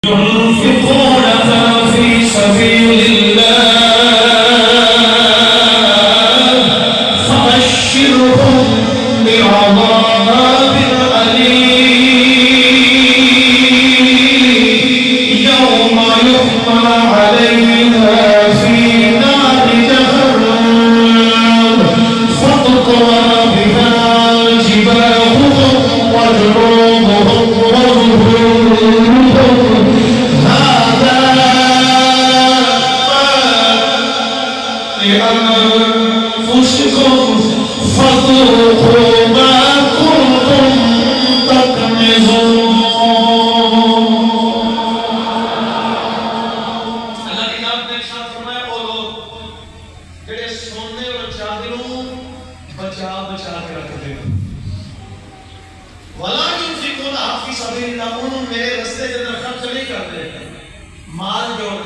ينفقون في سبيل الله فبشرهم بعذاب أليم يوم يحمى عليها في نار جهنم فتطوى بها جباههم وجنوبهم وظهورهم هذا لأنفسكم فذوقوا ما كنتم تكنزون. अल्लाह की नाम ने इरशाद फरमाया ओ लोग जेड़े सोने और चांदी नू बचा बचा के रखदे हो वला युनफिकूना फी सबीलिल्लाह उन्होंने मेरे रास्ते के अंदर खर्च नहीं करते माल जोड़